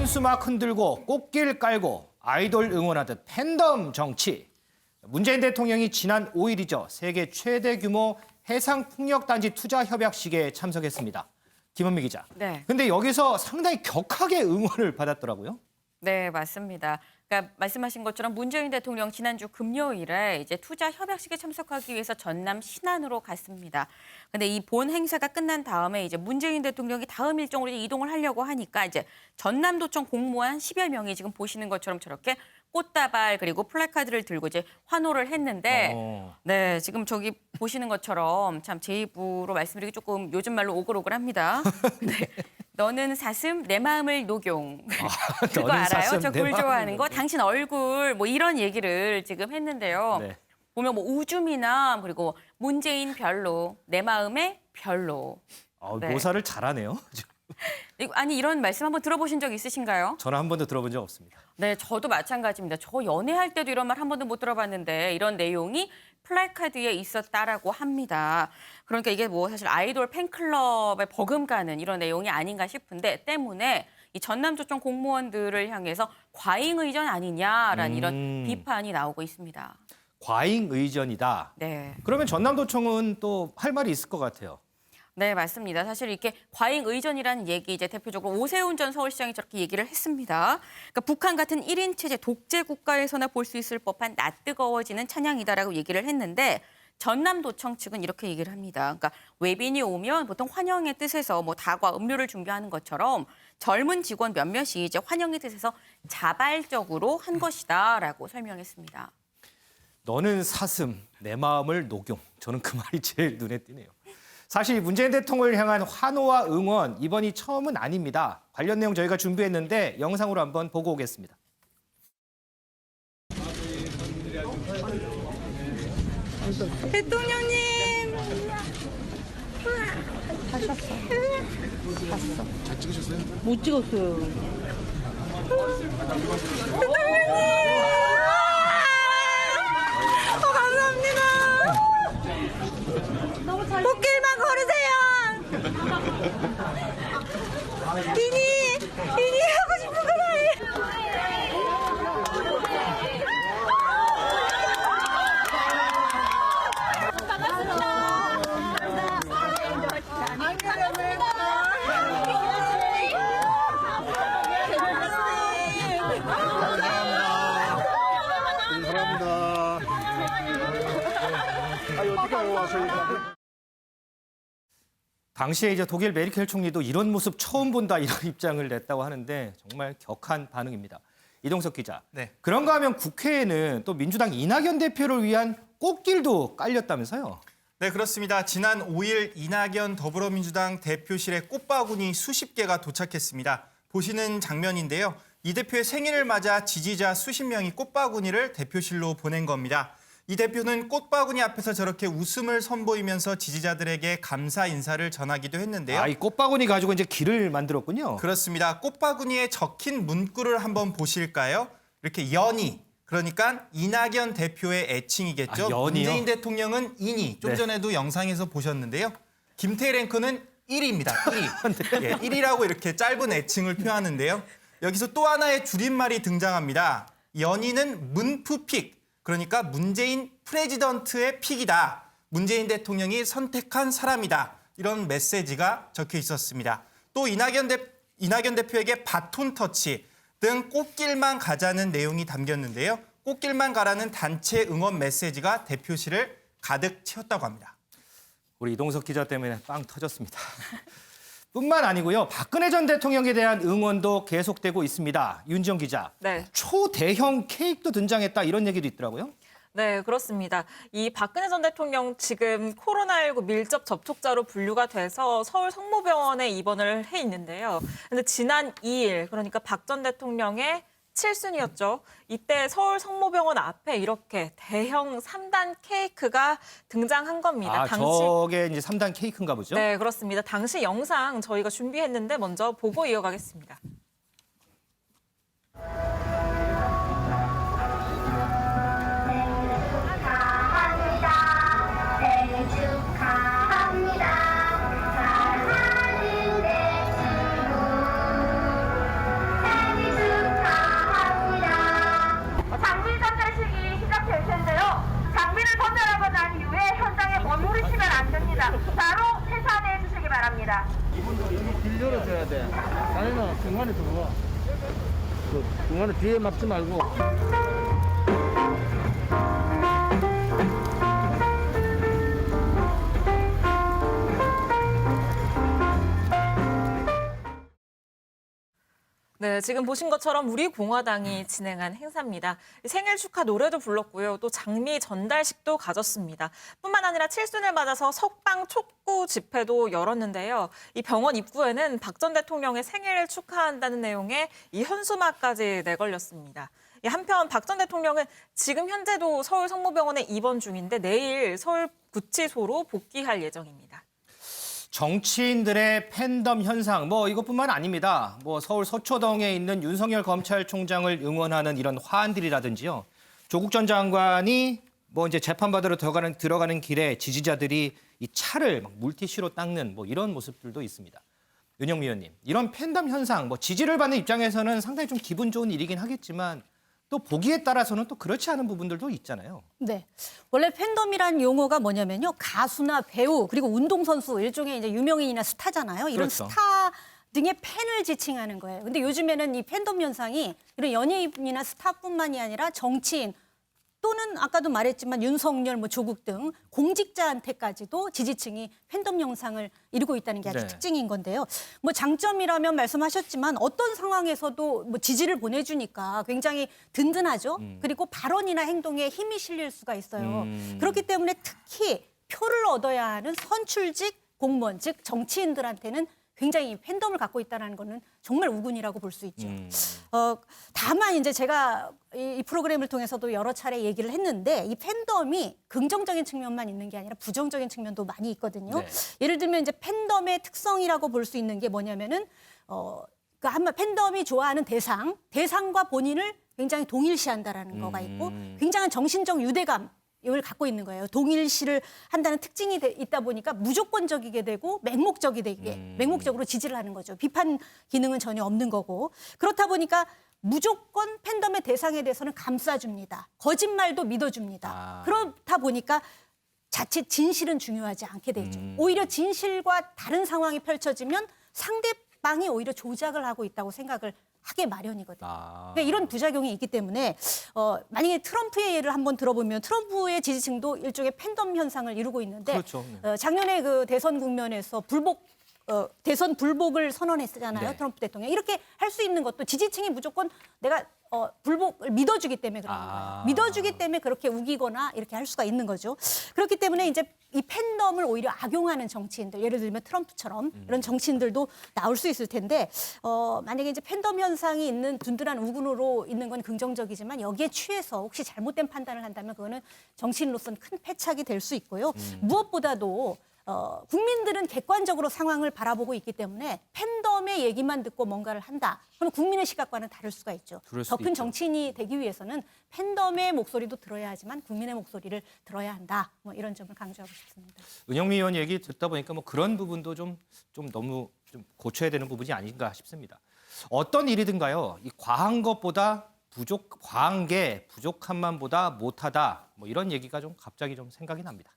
현수막 흔들고 꽃길 깔고 아이돌 응원하듯 팬덤 정치. 문재인 대통령이 지난 5일이죠. 세계 최대 규모 해상풍력단지 투자 협약식에 참석했습니다. 김은미 기자. 네. 근데 여기서 상당히 격하게 응원을 받았더라고요. 네, 맞습니다. 그러니까 말씀하신 것처럼 문재인 대통령 지난주 금요일에 이제 투자 협약식에 참석하기 위해서 전남 신안으로 갔습니다. 근데 이 본 행사가 끝난 다음에 이제 문재인 대통령이 다음 일정으로 이동을 하려고 하니까 이제 전남도청 공무원 10여 명이 지금 보시는 것처럼 저렇게 꽃다발 그리고 플래카드를 들고 이제 환호를 했는데 네, 지금 저기 보시는 것처럼 참 제 입으로 말씀드리기 조금 요즘 말로 오글오글합니다. 네. 너는 사슴, 내 마음을 녹용. 그거 너는 알아요? 사슴, 저 내 글 마음을 좋아하는 거. 녹용. 당신 얼굴 뭐 이런 얘기를 지금 했는데요. 네. 보면 뭐 우주미남 그리고 문재인 별로, 내 마음에 별로. 네. 묘사를 잘하네요. 아니 이런 말씀 한번 들어보신 적 있으신가요? 저는 한 번도 들어본 적 없습니다. 네, 저도 마찬가지입니다. 저 연애할 때도 이런 말 한 번도 못 들어봤는데 이런 내용이 플래카드에 있었다라고 합니다. 그러니까 이게 뭐 사실 아이돌 팬클럽에 버금가는 이런 내용이 아닌가 싶은데 때문에 이 전남도청 공무원들을 향해서 과잉 의전 아니냐라는 이런 비판이 나오고 있습니다. 과잉 의전이다. 네. 그러면 전남도청은 또 할 말이 있을 것 같아요. 네, 맞습니다. 사실 이렇게 과잉 의전이라는 얘기 이제 대표적으로 오세훈 전 서울시장이 저렇게 얘기를 했습니다. 그러니까 북한 같은 1인 체제 독재 국가에서나 볼 수 있을 법한 낯뜨거워지는 찬양이다라고 얘기를 했는데 전남도청 측은 이렇게 얘기를 합니다. 그러니까 외빈이 오면 보통 환영의 뜻에서 뭐 다과 음료를 준비하는 것처럼 젊은 직원 몇몇이 이제 환영의 뜻에서 자발적으로 한 것이다라고 설명했습니다. 너는 사슴, 내 마음을 녹용. 저는 그 말이 제일 눈에 띄네요. 사실 문재인 대통령을 향한 환호와 응원 이번이 처음은 아닙니다. 관련 내용 저희가 준비했는데 영상으로 한번 보고 오겠습니다. 대통령님. 하셨어. 봤어. 잘 찍으셨어요? 못 찍었어요. 대통령님. 감사합니다. 꽃길만 걸으세요. 비니 하고 싶은 거 다 해. 감사합니다. 어디가요 와서 당시에 이제 독일 메르켈 총리도 이런 모습 처음 본다 이런 입장을 냈다고 하는데 정말 격한 반응입니다. 이동석 기자. 네. 그런가 하면 국회에는 또 민주당 이낙연 대표를 위한 꽃길도 깔렸다면서요? 네, 그렇습니다. 지난 5일 이낙연 더불어민주당 대표실에 꽃바구니 수십 개가 도착했습니다. 보시는 장면인데요. 이 대표의 생일을 맞아 지지자 수십 명이 꽃바구니를 대표실로 보낸 겁니다. 이 대표는 꽃바구니 앞에서 저렇게 웃음을 선보이면서 지지자들에게 감사 인사를 전하기도 했는데요. 이 꽃바구니 가지고 이제 길을 만들었군요. 그렇습니다. 꽃바구니에 적힌 문구를 한번 보실까요? 이렇게 연희, 그러니까 이낙연 대표의 애칭이겠죠. 연희요? 문재인 대통령은 인희, 좀 네. 전에도 영상에서 보셨는데요. 김태희 랭커는 1위입니다. 1위. 예, 1위라고 이렇게 짧은 애칭을 표하는데요. 여기서 또 하나의 줄임말이 등장합니다. 연희는 문프픽, 그러니까 문재인 프레지던트의 픽이다. 문재인 대통령이 선택한 사람이다. 이런 메시지가 적혀 있었습니다. 또 이낙연 대표에게 바톤 터치 등 꽃길만 가자는 내용이 담겼는데요. 꽃길만 가라는 단체 응원 메시지가 대표실을 가득 채웠다고 합니다. 우리 이동석 기자 때문에 빵 터졌습니다. 뿐만 아니고요. 박근혜 전 대통령에 대한 응원도 계속되고 있습니다. 윤지영 기자. 네. 초대형 케이크도 등장했다 이런 얘기도 있더라고요. 네, 그렇습니다. 이 박근혜 전 대통령 지금 코로나19 밀접 접촉자로 분류가 돼서 서울 성모병원에 입원을 해 있는데요. 근데 지난 2일, 그러니까 박 전 대통령의 7순이었죠. 이때 서울 성모병원 앞에 이렇게 대형 3단 케이크가 등장한 겁니다. 저게 이제 3단 케이크인가 보죠? 네, 그렇습니다. 당시 영상 저희가 준비했는데 먼저 보고 이어가겠습니다. 축하합니다. 사랑하는 내 친구 열어줘야 돼. 아니면 중간에 들어와. 그 중간에 뒤에 막지 말고. 네, 지금 보신 것처럼 우리 공화당이 진행한 행사입니다. 생일 축하 노래도 불렀고요. 또 장미 전달식도 가졌습니다. 뿐만 아니라 칠순을 맞아서 석방 촉구 집회도 열었는데요. 이 병원 입구에는 박 전 대통령의 생일을 축하한다는 내용의 이 현수막까지 내걸렸습니다. 한편 박 전 대통령은 지금 현재도 서울 성모병원에 입원 중인데 내일 서울 구치소로 복귀할 예정입니다. 정치인들의 팬덤 현상, 이것뿐만 아닙니다. 서울 서초동에 있는 윤석열 검찰총장을 응원하는 이런 화환들이라든지요. 조국 전 장관이 이제 재판받으러 들어가는 길에 지지자들이 이 차를 막 물티슈로 닦는 이런 모습들도 있습니다. 윤영미 의원님, 이런 팬덤 현상, 지지를 받는 입장에서는 상당히 좀 기분 좋은 일이긴 하겠지만 또 보기에 따라서는 또 그렇지 않은 부분들도 있잖아요. 네. 원래 팬덤이란 용어가 뭐냐면요. 가수나 배우 그리고 운동선수 일종의 이제 유명인이나 스타잖아요. 이런 그렇죠. 스타 등의 팬을 지칭하는 거예요. 근데 요즘에는 이 팬덤 현상이 이런 연예인이나 스타뿐만이 아니라 정치인 또는 아까도 말했지만 윤석열, 조국 등 공직자한테까지도 지지층이 팬덤 현상을 이루고 있다는 게 아주 네. 특징인 건데요. 장점이라면 말씀하셨지만 어떤 상황에서도 지지를 보내주니까 굉장히 든든하죠. 그리고 발언이나 행동에 힘이 실릴 수가 있어요. 그렇기 때문에 특히 표를 얻어야 하는 선출직 공무원, 즉 정치인들한테는 굉장히 팬덤을 갖고 있다는 거는 정말 우군이라고 볼 수 있죠. 다만 이제 제가 이 프로그램을 통해서도 여러 차례 얘기를 했는데 이 팬덤이 긍정적인 측면만 있는 게 아니라 부정적인 측면도 많이 있거든요. 네. 예를 들면 이제 팬덤의 특성이라고 볼 수 있는 게 뭐냐면은 한마 팬덤이 좋아하는 대상과 본인을 굉장히 동일시한다라는 거가 있고 굉장한 정신적 유대감. 을 갖고 있는 거예요. 동일시를 한다는 특징이 있다 보니까 무조건적이게 되고 맹목적으로 지지를 하는 거죠. 비판 기능은 전혀 없는 거고. 그렇다 보니까 무조건 팬덤의 대상에 대해서는 감싸줍니다. 거짓말도 믿어줍니다. 그렇다 보니까 자칫 진실은 중요하지 않게 되죠. 오히려 진실과 다른 상황이 펼쳐지면 상대방이 오히려 조작을 하고 있다고 생각을 하게 마련이거든요. 그러니까 이런 부작용이 있기 때문에 만약에 트럼프의 예를 한번 들어보면 트럼프의 지지층도 일종의 팬덤 현상을 이루고 있는데 그렇죠. 작년에 그 대선 국면에서 대선 불복을 선언했잖아요. 네. 트럼프 대통령. 이렇게 할 수 있는 것도 지지층이 무조건 내가 불복을 믿어주기 때문에 그런 거예요. 믿어주기 때문에 그렇게 우기거나 이렇게 할 수가 있는 거죠. 그렇기 때문에 이제 이 팬덤을 오히려 악용하는 정치인들, 예를 들면 트럼프처럼 이런 정치인들도 나올 수 있을 텐데 만약에 이제 팬덤 현상이 있는 든든한 우군으로 있는 건 긍정적이지만 여기에 취해서 혹시 잘못된 판단을 한다면 그거는 정치인으로서는 큰 패착이 될 수 있고요. 무엇보다도 국민들은 객관적으로 상황을 바라보고 있기 때문에 팬덤의 얘기만 듣고 뭔가를 한다. 그럼 국민의 시각과는 다를 수가 있죠. 그럴 더 수도 큰 있죠. 정치인이 되기 위해서는 팬덤의 목소리도 들어야 하지만 국민의 목소리를 들어야 한다. 이런 점을 강조하고 싶습니다. 은영미 의원 얘기 듣다 보니까 그런 부분도 좀 너무 좀 고쳐야 되는 부분이 아닌가 싶습니다. 어떤 일이든가요. 이 과한 것보다 과한 게 부족함만보다 못하다. 이런 얘기가 좀 갑자기 좀 생각이 납니다.